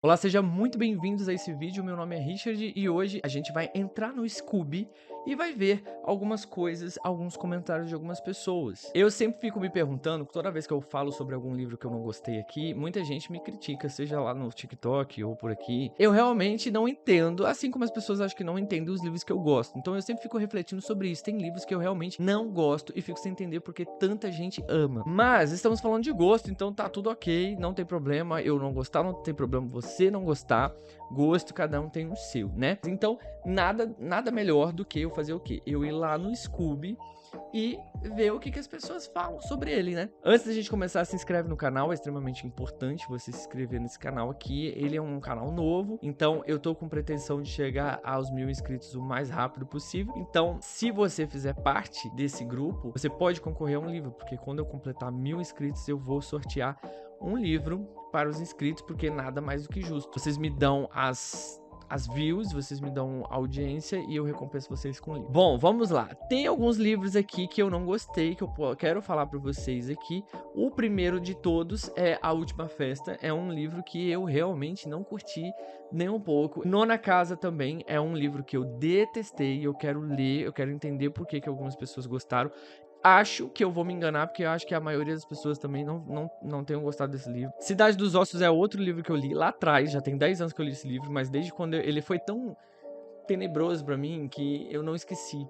Olá, sejam muito bem-vindos a esse vídeo. Meu nome é Richard e hoje a gente vai entrar no Scooby e vai ver algumas coisas, alguns comentários de algumas pessoas. Eu sempre fico me perguntando, toda vez que eu falo sobre algum livro que eu não gostei aqui, muita gente me critica, seja lá no TikTok ou por aqui. Eu realmente não entendo, assim como as pessoas acham que não entendem os livros que eu gosto. Então eu sempre fico refletindo sobre isso. Tem livros que eu realmente não gosto e fico sem entender porque tanta gente ama. Mas estamos falando de gosto, então tá tudo ok, não tem problema eu não gostar, não tem problema você não gostar. Gosto, cada um tem o seu, né? Então, nada melhor do que eu fazer o quê? Eu ir lá no Scooby e ver o que as pessoas falam sobre ele, né? Antes da gente começar, se inscreve no canal, é extremamente importante você se inscrever nesse canal aqui. Ele é um canal novo, então eu tô com pretensão de chegar aos 1000 inscritos o mais rápido possível. Então, se você fizer parte desse grupo, você pode concorrer a um livro, porque quando eu completar 1000 inscritos, eu vou sortear um livro para os inscritos, porque nada mais do que justo. Vocês me dão as views, vocês me dão audiência e eu recompenso vocês com livro. Bom, vamos lá. Tem alguns livros aqui que eu não gostei, que eu quero falar para vocês aqui. O primeiro de todos é A Última Festa. É um livro que eu realmente não curti nem um pouco. Nona Casa também é um livro que eu detestei. Eu quero ler, eu quero entender por que algumas pessoas gostaram. Acho que eu vou me enganar, porque eu acho que a maioria das pessoas também não tenham gostado desse livro. Cidade dos Ossos é outro livro que eu li lá atrás, já tem 10 anos que eu li esse livro, mas desde quando ele foi tão tenebroso pra mim que eu não esqueci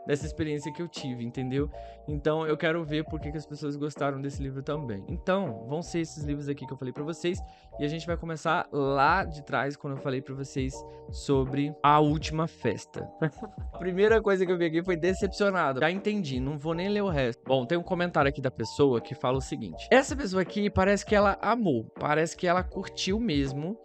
dessa experiência que eu tive, entendeu? Então eu quero ver por que as pessoas gostaram desse livro também. Então, vão ser esses livros aqui que eu falei pra vocês e a gente vai começar lá de trás, quando eu falei pra vocês sobre A Última Festa. A primeira coisa que eu vi aqui foi decepcionado. Já entendi, não vou nem ler o resto. Bom, tem um comentário aqui da pessoa que fala o seguinte: essa pessoa aqui parece que ela amou, parece que ela curtiu mesmo.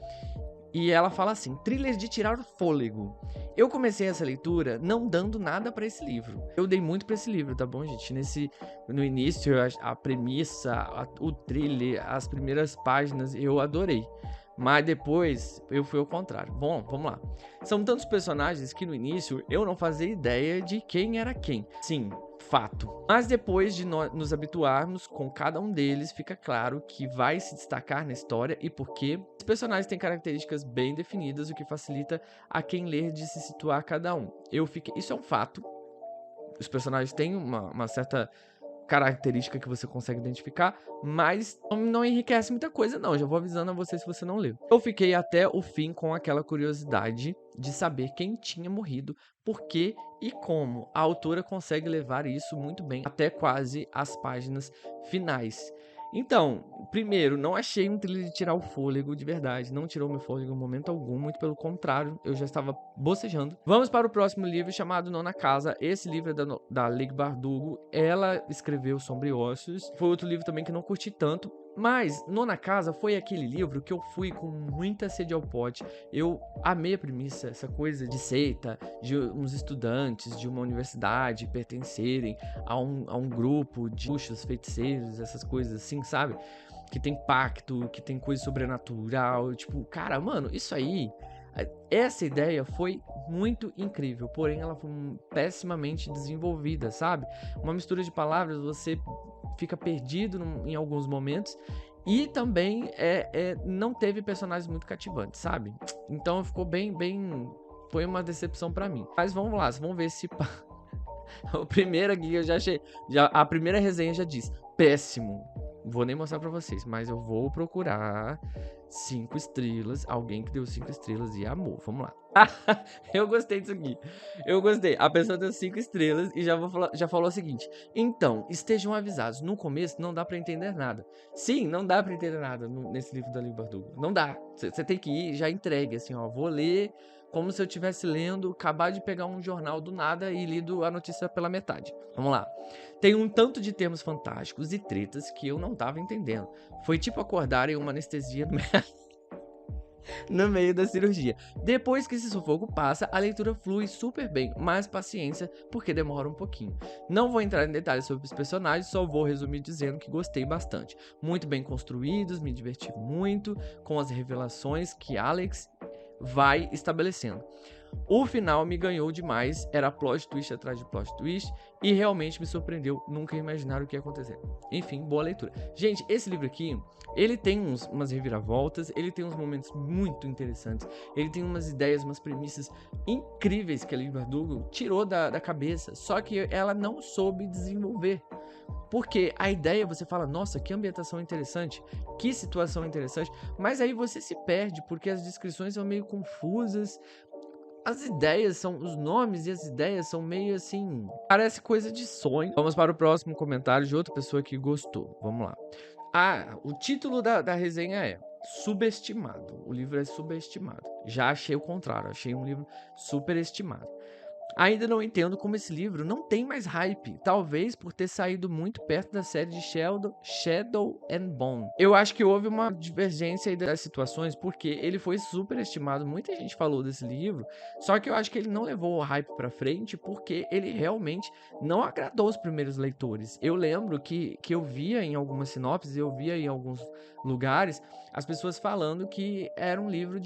E ela fala assim: thrillers de tirar o fôlego. Eu comecei essa leitura não dando nada pra esse livro. Eu dei muito pra esse livro, tá bom, gente? No início, a premissa, o thriller, as primeiras páginas, eu adorei. Mas depois eu fui ao contrário. Bom, vamos lá. São tantos personagens que no início eu não fazia ideia de quem era quem. Sim, fato. Mas depois de nos habituarmos com cada um deles, fica claro que vai se destacar na história e por quê. Os personagens têm características bem definidas, o que facilita a quem ler de se situar cada um. Isso é um fato. Os personagens têm uma certa característica que você consegue identificar, mas não enriquece muita coisa não, já vou avisando a você se você não leu. Eu fiquei até o fim com aquela curiosidade de saber quem tinha morrido, por quê e como. A autora consegue levar isso muito bem até quase as páginas finais. Então, primeiro, não achei um thriller de tirar o fôlego, de verdade, não tirou meu fôlego em momento algum, muito pelo contrário, eu já estava bocejando. Vamos para o próximo livro, chamado Nona Casa. Esse livro é da Leigh Bardugo, ela escreveu Sombriossos, foi outro livro também que não curti tanto, mas Nona Casa foi aquele livro que eu fui com muita sede ao pote. Eu amei a premissa, essa coisa de seita, de uns estudantes de uma universidade pertencerem a um grupo de bruxos, feiticeiros, essas coisas assim, sabe? Que tem pacto, que tem coisa sobrenatural. Tipo, cara, mano, isso aí. Essa ideia foi muito incrível, porém ela foi pessimamente desenvolvida, sabe? Uma mistura de palavras, você fica perdido em alguns momentos e também não teve personagens muito cativantes, sabe? Então ficou bem, foi uma decepção pra mim. Mas vamos lá, vamos ver se o primeiro aqui eu já achei, a primeira resenha já diz: péssimo. Vou nem mostrar pra vocês, mas eu vou procurar 5 estrelas, alguém que deu 5 estrelas e amor. Vamos lá. Eu gostei disso aqui. Eu gostei. A pessoa deu 5 estrelas e já falou o seguinte: então, estejam avisados, no começo não dá pra entender nada. Sim, não dá pra entender nada nesse livro da Leigh Bardugo. Não dá. Você tem que ir já entregue, assim, ó. Vou ler como se eu estivesse lendo, acabar de pegar um jornal do nada e lido a notícia pela metade. Vamos lá. Tem um tanto de termos fantásticos e tretas que eu não tava entendendo. Foi tipo acordar em uma anestesia no meio da cirurgia. Depois que esse sufoco passa, a leitura flui super bem, mas paciência, porque demora um pouquinho. Não vou entrar em detalhes sobre os personagens, só vou resumir dizendo que gostei bastante. Muito bem construídos, me diverti muito com as revelações que Alex vai estabelecendo. O final me ganhou demais, era plot twist atrás de plot twist, e realmente me surpreendeu, nunca ia imaginar o que ia acontecer. Enfim, boa leitura. Gente, esse livro aqui, ele tem umas reviravoltas, ele tem uns momentos muito interessantes, ele tem umas ideias, umas premissas incríveis que a Leigh Bardugo tirou da cabeça, só que ela não soube desenvolver. Porque a ideia, você fala, nossa, que ambientação interessante, que situação interessante, mas aí você se perde, porque as descrições são meio confusas, as ideias são, os nomes e as ideias são meio assim, parece coisa de sonho. Vamos para o próximo comentário de outra pessoa que gostou, vamos lá. O título da resenha é Subestimado, o livro é subestimado. Já achei o contrário, achei um livro superestimado. Ainda não entendo como esse livro não tem mais hype, talvez por ter saído muito perto da série de Shadow and Bone. Eu acho que houve uma divergência aí das situações, porque ele foi superestimado, muita gente falou desse livro, só que eu acho que ele não levou o hype pra frente, porque ele realmente não agradou os primeiros leitores. Eu lembro que eu via em algumas sinopses, eu via em alguns lugares, as pessoas falando que era um livro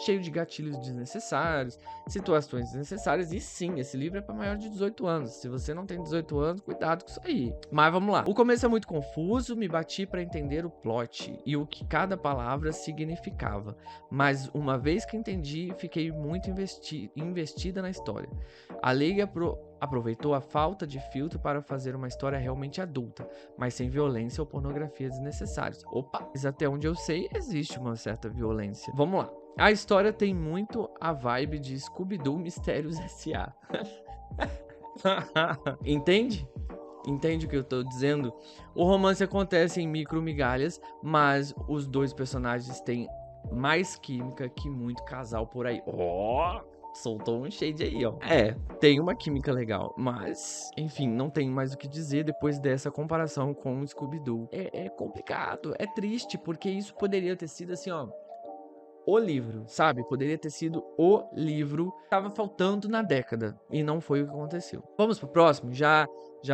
cheio de gatilhos desnecessários, situações desnecessárias, e sim, esse livro é para maior de 18 anos. Se você não tem 18 anos, cuidado com isso aí. Mas vamos lá. O começo é muito confuso, me bati para entender o plot e o que cada palavra significava. Mas uma vez que entendi, fiquei muito investida na história. A Leigh aproveitou a falta de filtro para fazer uma história realmente adulta, mas sem violência ou pornografia desnecessárias. Opa, mas até onde eu sei, existe uma certa violência. Vamos lá. A história tem muito a vibe de Scooby-Doo Mistérios S.A. Entende? Entende o que eu tô dizendo? O romance acontece em micro migalhas, mas os dois personagens têm mais química que muito casal por aí. Soltou um shade aí, ó. Tem uma química legal, mas, enfim, não tem mais o que dizer depois dessa comparação com o Scooby-Doo. É complicado, é triste, porque isso poderia ter sido assim, ó, o livro, sabe? Poderia ter sido o livro que tava faltando na década, e não foi o que aconteceu. Vamos pro próximo? Já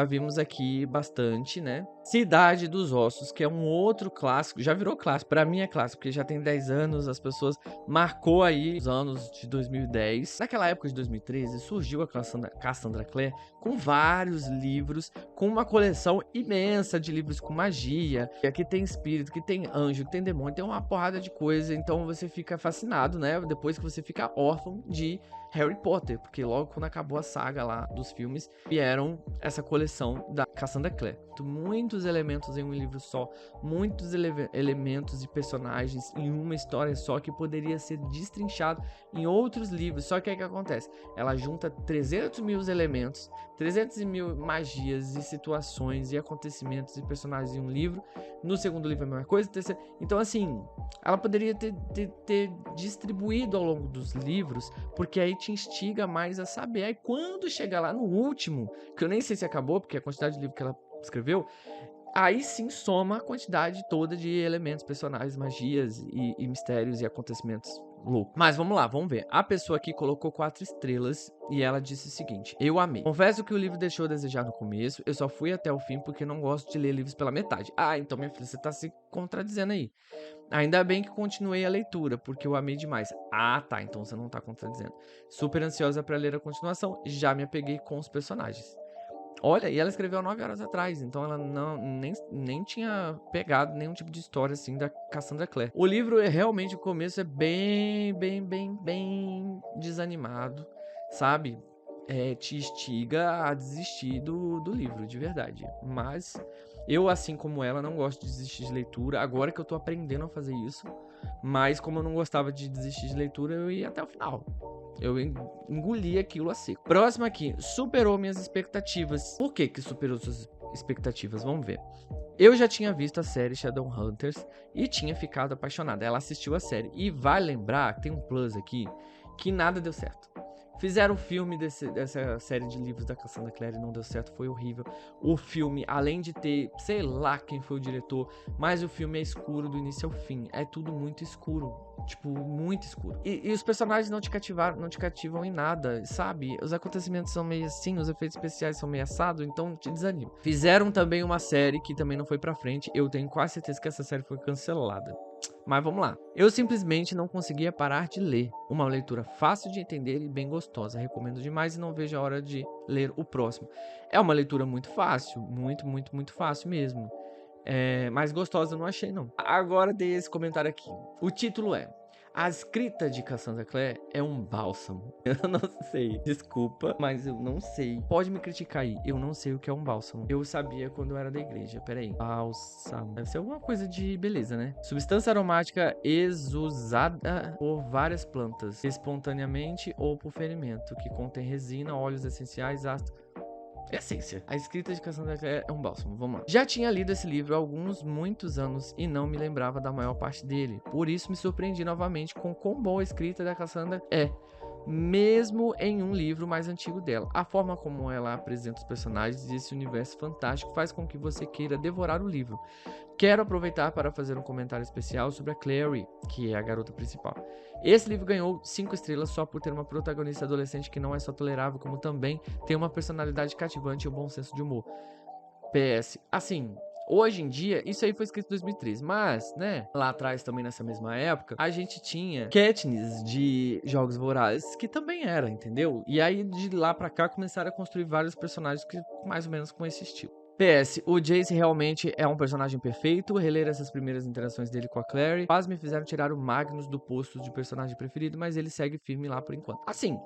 vimos aqui bastante, né? Cidade dos Ossos, que é um outro clássico, já virou clássico, pra mim é clássico, porque já tem 10 anos, as pessoas marcou aí os anos de 2010. Naquela época de 2013, surgiu a Cassandra Clare com vários livros, com uma coleção imensa de livros com magia, e aqui tem espírito, que tem anjo, que tem demônio, tem uma porrada de coisa, então você fica fascinado, né? Depois que você fica órfão de Harry Potter, porque logo quando acabou a saga lá dos filmes, vieram essa coleção da Cassandra Clare. Muitos elementos em um livro só, muitos elementos e personagens em uma história só que poderia ser destrinchado em outros livros. Só que aí que acontece? Ela junta 300 mil elementos, 300 mil magias e situações e acontecimentos e personagens em um livro. No segundo livro é a mesma coisa. Então assim, ela poderia ter distribuído ao longo dos livros, porque aí te instiga mais a saber. Aí quando chegar lá no último, que eu nem sei se acabou, porque a quantidade de livro que ela escreveu, aí sim soma a quantidade toda de elementos, personagens, magias e mistérios e acontecimentos loucos. Mas vamos lá, vamos ver. A pessoa aqui colocou 4 estrelas e ela disse o seguinte: eu amei. Confesso que o livro deixou a desejar no começo, eu só fui até o fim porque não gosto de ler livros pela metade. Então minha filha, você tá se contradizendo aí. Ainda bem que continuei a leitura, porque eu amei demais. Tá, então você não tá contradizendo. Super ansiosa pra ler a continuação, já me apeguei com os personagens. Olha, e ela escreveu 9 horas atrás, então ela nem tinha pegado nenhum tipo de história assim da Cassandra Clare. O livro realmente, o começo é bem desanimado, sabe? Te instiga a desistir do livro, de verdade. Mas eu, assim como ela, não gosto de desistir de leitura. Agora que eu tô aprendendo a fazer isso, mas como eu não gostava de desistir de leitura, eu ia até o final. Eu engoli aquilo a seco. Próximo aqui, superou minhas expectativas. Por que superou suas expectativas? Vamos ver. Eu já tinha visto a série Shadowhunters e tinha ficado apaixonada. Ela assistiu a série. E vai lembrar, tem um plus aqui, que nada deu certo. Fizeram o filme dessa série de livros da Cassandra Clare e não deu certo, foi horrível. O filme, além de ter, sei lá quem foi o diretor, mas o filme é escuro do início ao fim. É tudo muito escuro, tipo, muito escuro. E os personagens não te cativam em nada, sabe? Os acontecimentos são meio assim, os efeitos especiais são meio assados, então te desanima. Fizeram também uma série que também não foi pra frente, eu tenho quase certeza que essa série foi cancelada. Mas vamos lá. Eu simplesmente não conseguia parar de ler. Uma leitura fácil de entender e bem gostosa. Recomendo demais e não vejo a hora de ler o próximo. É uma leitura muito fácil. Muito fácil mesmo. Mais gostosa eu não achei, não. Agora dei esse comentário aqui. O título é: A escrita de Cassandra Clare é um bálsamo. Eu não sei. Desculpa, mas eu não sei. Pode me criticar aí. Eu não sei o que é um bálsamo. Eu sabia quando eu era da igreja. Peraí. Bálsamo. Deve ser alguma coisa de beleza, né? Substância aromática exusada por várias plantas, espontaneamente ou por ferimento, que contém resina, óleos essenciais, ácidos. Essência. A escrita de Cassandra Clare é um bálsamo. Vamos lá. Já tinha lido esse livro há muitos anos e não me lembrava da maior parte dele. Por isso me surpreendi novamente com quão boa a escrita da Cassandra é, mesmo em um livro mais antigo dela. A forma como ela apresenta os personagens e esse universo fantástico faz com que você queira devorar o livro. Quero aproveitar para fazer um comentário especial sobre a Clary, que é a garota principal. Esse livro ganhou 5 estrelas só por ter uma protagonista adolescente que não é só tolerável, como também tem uma personalidade cativante e um bom senso de humor. PS. Assim, hoje em dia, isso aí foi escrito em 2013, mas, né, lá atrás também nessa mesma época, a gente tinha Katniss de Jogos Vorazes, que também era, entendeu? E aí de lá pra cá começaram a construir vários personagens que mais ou menos com esse estilo. PS, o Jace realmente é um personagem perfeito. Reler essas primeiras interações dele com a Clary quase me fizeram tirar o Magnus do posto de personagem preferido, mas ele segue firme lá por enquanto. Assim,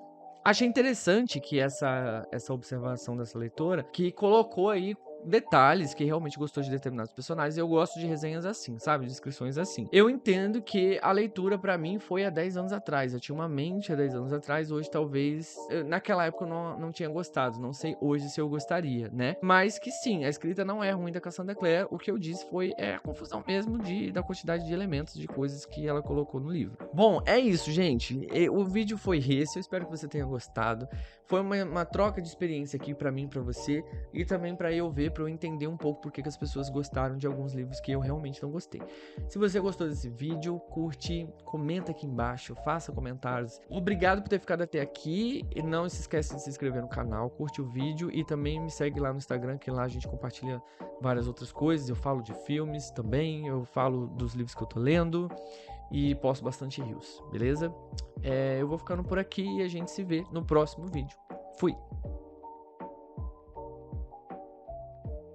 achei interessante que essa observação dessa leitora, que colocou aí detalhes que realmente gostou de determinados personagens. Eu gosto de resenhas assim, sabe? Descrições assim. Eu entendo que a leitura pra mim foi há 10 anos atrás. Eu tinha uma mente há 10 anos atrás. Hoje talvez, naquela época eu não tinha gostado. Não sei hoje se eu gostaria, né? Mas que sim, a escrita não é ruim da Cassandra Clare. O que eu disse foi a confusão mesmo da quantidade de elementos, de coisas que ela colocou no livro. Bom, é isso, gente. O vídeo foi esse. Eu espero que você tenha gostado. Foi uma troca de experiência aqui pra mim e pra você. E também pra eu ver, pra eu entender um pouco porque que as pessoas gostaram de alguns livros que eu realmente não gostei. Se você gostou desse vídeo, curte, comenta aqui embaixo, faça comentários. Obrigado por ter ficado até aqui. E não se esqueça de se inscrever no canal, curte o vídeo e também me segue lá no Instagram, que lá a gente compartilha várias outras coisas. Eu falo de filmes também, eu falo dos livros que eu tô lendo e posto bastante reviews, beleza? Eu vou ficando por aqui e a gente se vê no próximo vídeo. Fui!